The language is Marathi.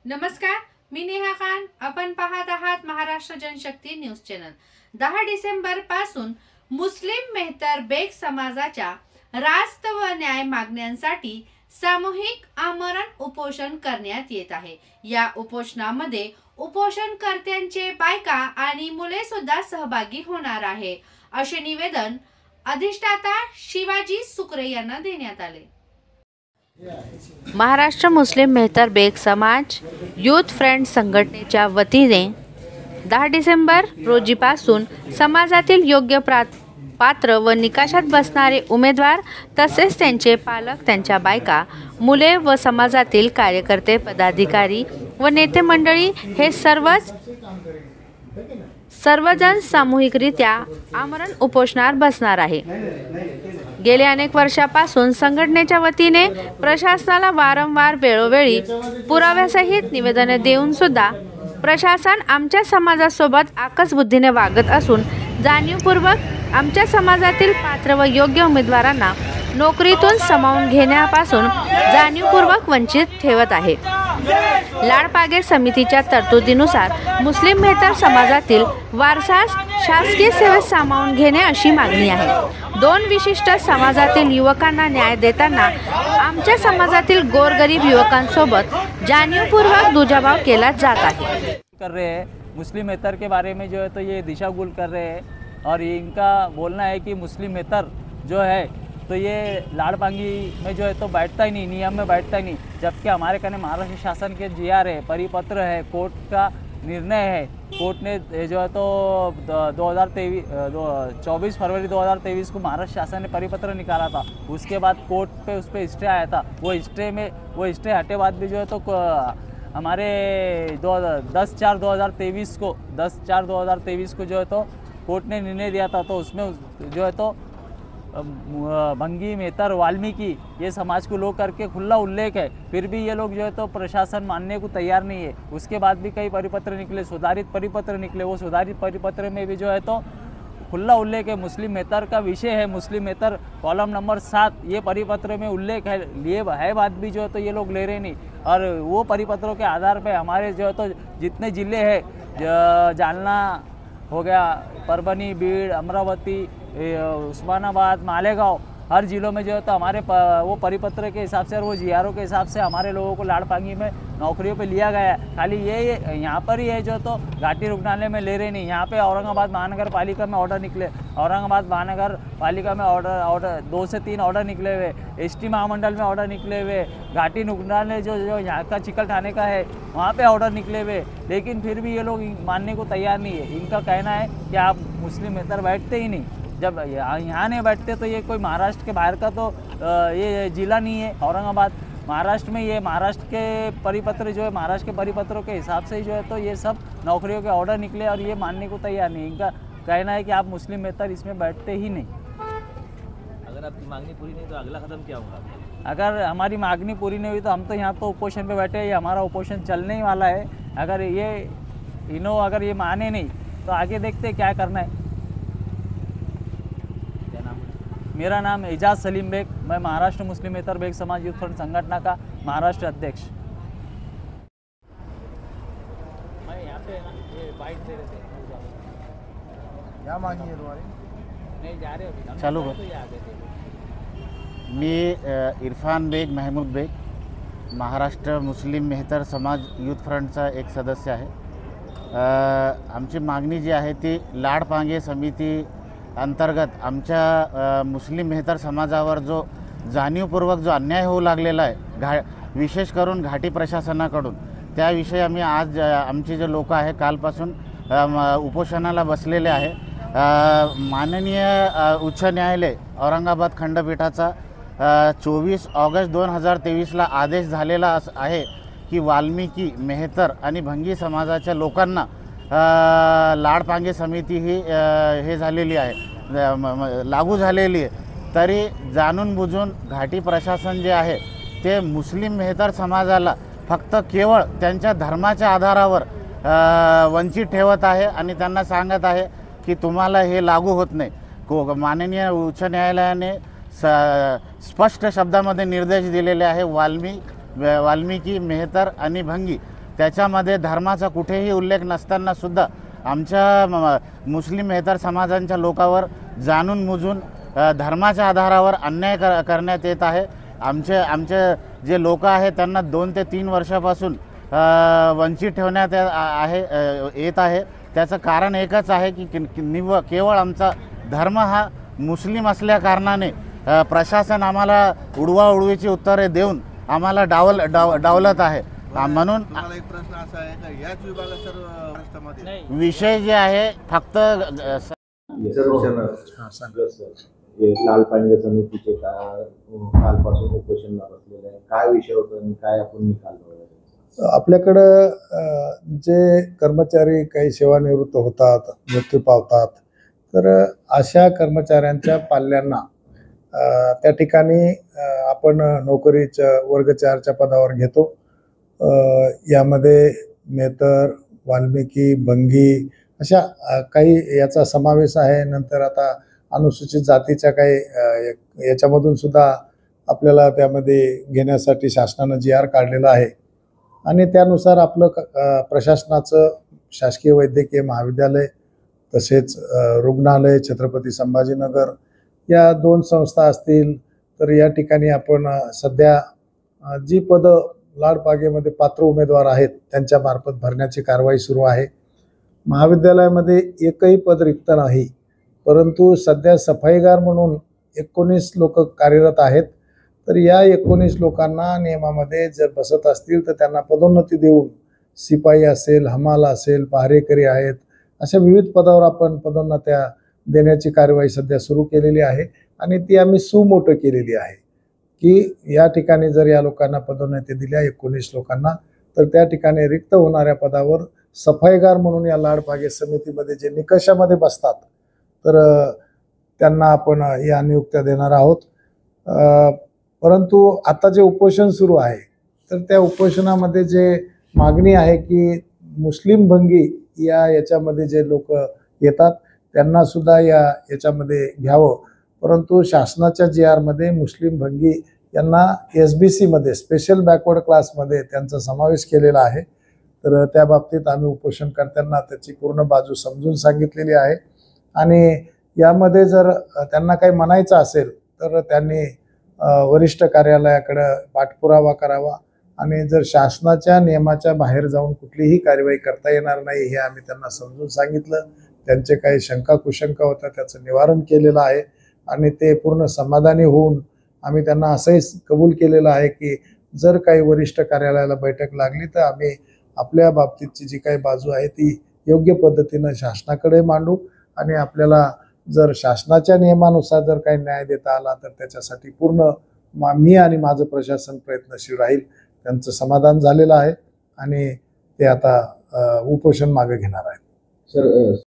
नमस्कार, मी नेहा खान. आपण पाहत आहात महाराष्ट्र जनशक्ती न्यूज चॅनल. 10 डिसेंबर पासून मुस्लिम मेहतर बेग समाजाच्या रास्त व न्याय मागण्यांसाठी सामूहिक आमरण उपोषण करण्यात येत आहे. या उपोषणामध्ये उपोषणकर्त्यांचे बायका आणि मुले सुद्धा सहभागी होणार आहे, असे निवेदन अधिष्ठाता शिवाजी सुकरे यांना देण्यात आले. महाराष्ट्र मुस्लिम मेहतर बेग समाज यूथ फ्रंट संघटनेच्या वतीने 10 डिसेंबर रोजीपासून समाजातील योग्य पात्र व निकषात बसणारे उमेदवार तसेच त्यांचे पालक, त्यांच्या बायका, मुले व समाजातील कार्यकर्ते, पदाधिकारी व नेते मंडळी हे सर्वजण सामूहिकरित्या आमरण उपोषणावर बसणार आहे. गेल्या अनेक वर्षापासून संघटनेच्या वतीने प्रशासनाला वारंवार वेळोवेळी पुराव्यासहित निवेदने देऊन सुद्धा प्रशासन आमच्या समाजासोबत आकसबुद्धीने वागत असून जाणीवपूर्वक आमच्या समाजातील पात्र व योग्य उमेदवारांना नोकरीतून सामावून घेण्यापासून जाणीवपूर्वक वंचित ठेवत आहे. लाडपागे समितीच्या तरतुदीनुसार मुस्लिम मेहतर समाजातील वारसास शासकीय सेवेत सामावून घेणे अशी मागणी आहे. 2 विशिष्ट समाजातील युवकांना न्याय देताना आमच्या समाजातील गोरगरीब युवकांसोबत जाणीवपूर्वक दुजाभाव केला जात आहे. कर रहे हैं मुस्लिम मेहतर के बारे में जो है तो ये दिशागुल कर रहे हैं और ये इनका बोलना है कि मुस्लिम मेहतर जो है तो ये लाड़पांगी में जो है तो बैठता ही नहीं, नियम में बैठता ही नहीं, जबकि हमारे कहने महाराष्ट्र शासन के जीआर है, परिपत्र है, कोर्ट का निर्णय है. कोर्ट ने जो है तो 24 फरवरी 2023 को महाराष्ट्र शासन ने परिपत्र निकाला था. उसके बाद कोर्ट पे उस पर स्टे आया था. वो स्टे हटे बाद भी जो है तो हमारे 10/4/2023 को जो है तो कोर्ट ने निर्णय दिया था. तो उसमें जो है तो भंगी, मेहतर, वाल्मीकि ये समाज को लोग करके खुला उल्लेख है. फिर भी ये लोग जो है तो प्रशासन मानने को तैयार नहीं है. उसके बाद भी कई परिपत्र निकले, सुधारित परिपत्र निकले. वो सुधारित परिपत्र में भी जो है तो खुला उल्लेख है, मुस्लिम मेहतर का विषय है. मुस्लिम मेहतर कॉलम नंबर 7 ये परिपत्र में उल्लेख है, लिए है बात भी जो है तो ये लोग ले रहे नहीं. और वो परिपत्रों के आधार पर हमारे जो है तो जितने ज़िले हैं, जालना हो गया, परभनी, बीड़, अमरावती, उस्मानाबाद, मालेगांव, हर ज़िलों में जो है तो हमारे वो परिपत्र के हिसाब से और वो जीआरओ के हिसाब से हमारे लोगों को लाड़पांगी में नौकरियों पे लिया गया है. खाली ये यहाँ पर ही है जो तो घाटी रुग्णालय में ले रहे नहीं. यहाँ पे औरंगाबाद महानगर पालिका में ऑर्डर निकले, औरंगाबाद महानगर पालिका में ऑर्डर 2 से 3 ऑर्डर निकले हुए, एसटी महामंडल में ऑर्डर निकले हुए, घाटी रुग्णालय जो यहाँ का चिकल ठाणे का है वहाँ पे ऑर्डर निकले हुए. लेकिन फिर भी ये लोग मानने को तैयार नहीं है. इनका कहना है कि आप मुस्लिम मेहतर बैठते ही नहीं. जब यहाँ नहीं बैठते तो ये कोई महाराष्ट्र के बाहर का तो ये जिला नहीं है. औरंगाबाद महाराष्ट्र में, ये महाराष्ट्र के परिपत्र जो है, महाराष्ट्र के परिपत्रों के हिसाब से ही जो है तो ये सब नौकरियों के ऑर्डर निकले और ये मानने को तैयार नहीं. इनका कहना है कि आप मुस्लिम मेहतर इसमें बैठते ही नहीं. अगर आपकी मांगनी पूरी नहीं तो अगला कदम क्या होगा? अगर हमारी मांगनी पूरी नहीं हुई तो हम तो यहाँ तो उपोषण पे बैठे हैं. ये हमारा उपोषण चलने ही वाला है. अगर ये माने नहीं तो आगे देखते क्या करना है. मेरा नाम एजाज सलीम बेग, मैं महाराष्ट्र मुस्लिम मेहतर बेग समाज यूथ फ्रंट संगठना का महाराष्ट्र अध्यक्ष. मैं यहाँ पे ना ये बाइट दे रहे थे, क्या मांगी है तुम्हारी? नहीं जा रहे अभी चालू तो कर. ये आ गए थे. मी इरफान बेग, महमूद बेग, महाराष्ट्र मुस्लिम मेहतर समाज यूथ फ्रंटचा एक सदस्य आहे. आमची मागणी जी आहे ती लाडपांगे समिती अंतर्गत आमच्या मुस्लिम मेहतर समाजावर जो जाणीवपूर्वक जो अन्याय होऊ लागलेला आहे, विशेष करून घाटी प्रशासनाकडून, त्याविषयी आम्ही आज आमचे जे लोक आहे कालपासून उपोषणाला बसलेले आहे. माननीय उच्च न्यायालय औरंगाबाद खंडपीठाचा 24 ऑगस्ट 2023ला आदेश झालेला आहे की वाल्मिकी, मेहतर आणि भंगी समाजाच्या लोकांना लाडपांगे समिती ही हे झालेली आहे, लागू झालेली आहे. तरी जाणून बुजून घाटी प्रशासन जे आहे ते मुस्लिम मेहतर समाजाला फक्त केवळ त्यांच्या धर्माच्या आधारावर वंचित ठेवत आहे आणि त्यांना सांगत आहे की तुम्हाला हे लागू होत नाही. माननीय उच्च न्यायालयाने स्पष्ट शब्दामध्ये निर्देश दिलेले आहे. वाल्मिकी, मेहतर आणि भंगी त्याच्यामध्ये धर्माचा कुठेही उल्लेख नसतानासुद्धा आमच्या मुस्लिम मेहतर समाजांच्या लोकांवर जाणून बुजून धर्माच्या आधारावर अन्याय करण्यात येत आहे। आमचे जे लोक आहेत त्यांना 2 ते 3 वर्षापासून वंचित ठेवण्यात येत आहे। त्याचं कारण एकच आहे की केवळ आमचा धर्म हा मुस्लिम असल्या कारणाने प्रशासन आम्हाला उडवाउडवीची उत्तरे देऊन आम्हाला डावलत आहे। म्हणून मला एक प्रश्न असा आहे का याच विभागात सर्व महाराष्ट्रामध्ये विषय जे आहे फक्त लाल पांगे समितीचे कालपासून उपोषणला बसलेले आहे, काय विषय होता आणि काय आपण निकाल लावला? आपल्याकडं जे कर्मचारी काही सेवानिवृत्त होतात, मृत्यू पावतात, तर अशा कर्मचाऱ्यांच्या पाल्यांना त्या ठिकाणी आपण नोकरीच्या वर्ग 4च्या पदावर घेतो। यामध्ये मेहतर, वाल्मिकी, बंगी अशा काही याचा समावेश आहे। नंतर आता अनुसूचित जातीच्या काही याच्यामधून सुद्धा आपल्याला त्यामध्ये घेण्यासाठी शासनानं GR काढलेला आहे आणि त्यानुसार आपलं प्रशासनाचं शासकीय वैद्यकीय महाविद्यालय तसेच रुग्णालय छत्रपती संभाजीनगर या 2 संस्था असतील, तर या ठिकाणी आपण सध्या जी पदं लाडपागेमध्ये पात्र उमेदवार आहेत त्यांच्या मार्फत भरण्याची कारवाई सुरू आहे। महाविद्यालयामध्ये एकही पद रिक्त नाही, परंतु सध्या सफाईगार म्हणून 19 लोक कार्यरत आहेत। तर या 19 लोकांना नियमामध्ये जर बसत असतील तर त्यांना पदोन्नती देऊन शिपाई असेल, हमाल असेल, पहारेकरी आहेत, अशा विविध पदावर आपण पदोन्नत्या देण्याची कारवाई सध्या सुरू केलेली आहे आणि ती आम्ही सुमोटो केलेली आहे की या ठिकाणी जर या लोकांना पदोन्नती दिल्या 19 लोकांना, तर त्या ठिकाणी रिक्त होणाऱ्या पदावर सफाईगार म्हणून या लाडपागे समितीमध्ये जे निकषामध्ये बसतात तर त्यांना आपण या नियुक्त्या देणार आहोत। परंतु आता जे उपोषण सुरू आहे तर त्या उपोषणामध्ये जे मागणी आहे की मुस्लिम भंगी याच्यामध्ये जे लोक येतात त्यांना सुद्धा याच्यामध्ये घ्यावं, परंतु शासनाच्या GR मध्ये मुस्लिम भंगी यांना SBC मध्ये स्पेशल बॅकवर्ड क्लासमध्ये त्यांचा समावेश केलेला आहे। तर त्या बाबतीत आम्ही उपोषणकर्त्यांना त्याची पूर्ण बाजू समजून सांगितलेली आहे आणि यामध्ये जर त्यांना काही म्हणायचं असेल तर त्यांनी वरिष्ठ कार्यालयाकडे पाठपुरावा करावा आणि जर शासनाच्या नियमाच्या बाहेर जाऊन कुठलीही कारवाई करता येणार नाही हे आम्ही त्यांना समजून सांगितलं। त्यांचे काही शंका कुशंका होत्या त्याचं निवारण केलेलं आहे आणि ते पूर्ण समाधानी होऊन आम्ही त्यांना असंही कबूल केलेलं आहे की जर काही वरिष्ठ कार्यालयाला बैठक लागली तर आम्ही आपल्या बाबतीतची जी काही बाजू आहे ती योग्य पद्धतीनं शासनाकडे मांडू आणि आपल्याला जर शासनाच्या नियमानुसार जर काही न्याय देता आला तर त्याच्यासाठी पूर्ण मी आणि माझं प्रशासन प्रयत्नशील राहील। त्यांचं समाधान झालेलं आहे आणि ते आता उपोषण मागे घेणार आहेत। सर